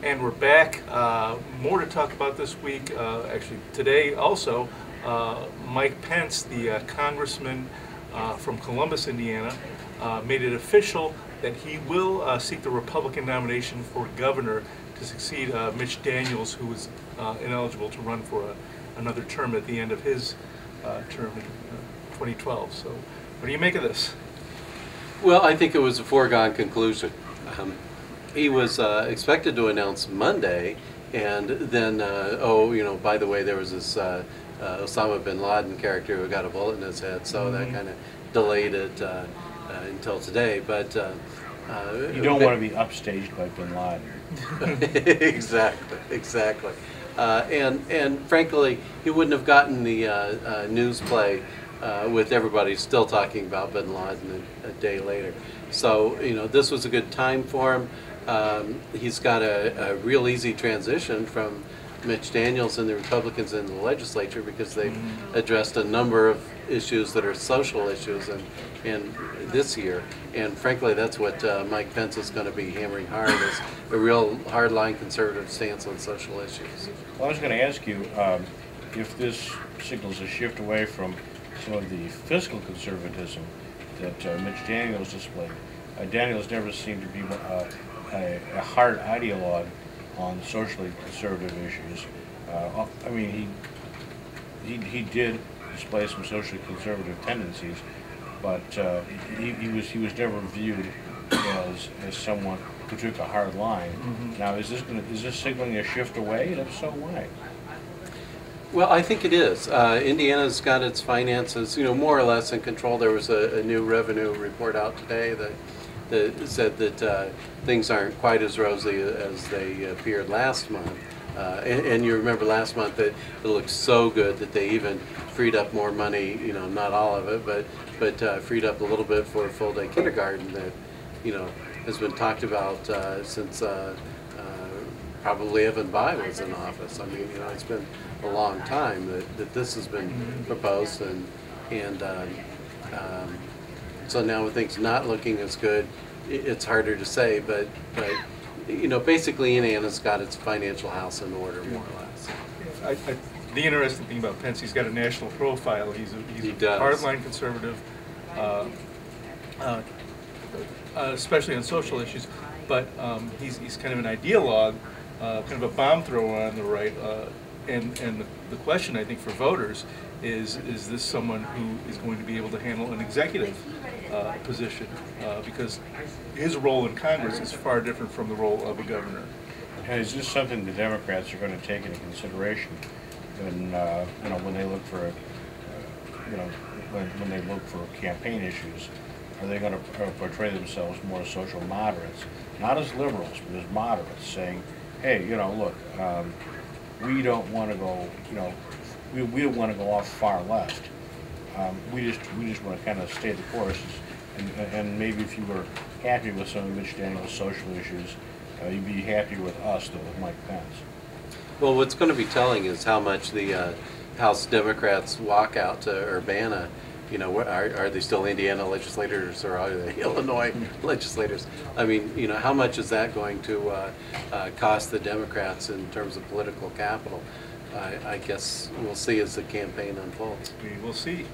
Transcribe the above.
And we're back. More to talk about this week. Actually, today also, Mike Pence, the congressman from Columbus, Indiana, made it official that he will seek the Republican nomination for governor to succeed Mitch Daniels, who is ineligible to run for another term at the end of his term in 2012. So, what do you make of this? Well, I think it was a foregone conclusion. He was expected to announce Monday, and then, by the way, there was this Osama bin Laden character who got a bullet in his head, so that kind of delayed it until today. But you don't want to be upstaged by bin Laden. Exactly. And frankly, he wouldn't have gotten the news play with everybody still talking about bin Laden a day later. So, this was a good time for him. He's got a real easy transition from Mitch Daniels and the Republicans in the legislature, because they've addressed a number of issues that are social issues and this year. And frankly, that's what Mike Pence is going to be hammering hard, is a real hardline conservative stance on social issues. Well, I was going to ask you if this signals a shift away from some of the fiscal conservatism that Mitch Daniels displayed. Daniels never seemed to be a hard ideologue on socially conservative issues. I mean, he did display some socially conservative tendencies, but he was never viewed as someone who took a hard line. Now, is this signaling a shift away, and if so, why? Well, I think it is. Indiana's got its finances, more or less in control. There was a new revenue report out today that said that things aren't quite as rosy as they appeared last month. And you remember last month that it looked so good that they even freed up more money, not all of it, but freed up a little bit for full-day kindergarten that, has been talked about since probably Evan Bayh was in office. I mean, it's been a long time that this has been proposed, and so now with things not looking as good, it's harder to say, but basically Indiana's got its financial house in order, more or less. The interesting thing about Pence, he's got a national profile. He's a hardline conservative, especially on social issues, but he's kind of an ideologue, kind of a bomb thrower on the right, and the question, I think, for voters is this someone who is going to be able to handle an executive position, because his role in Congress is far different from the role of a governor. And is this something the Democrats are going to take into consideration when they look for when they look for campaign issues? Are they going to portray themselves more as social moderates, not as liberals, but as moderates, saying, hey, look, we don't want to go, we don't want to go off far left. We just want to kind of stay the course, and maybe if you were happy with some of Mitch Daniels' social issues, you'd be happy with us, though, with Mike Pence. Well, what's going to be telling is how much the House Democrats walk out to Urbana. Are they still Indiana legislators, or are they Illinois legislators? I mean, how much is that going to cost the Democrats in terms of political capital? I guess we'll see as the campaign unfolds. We will see.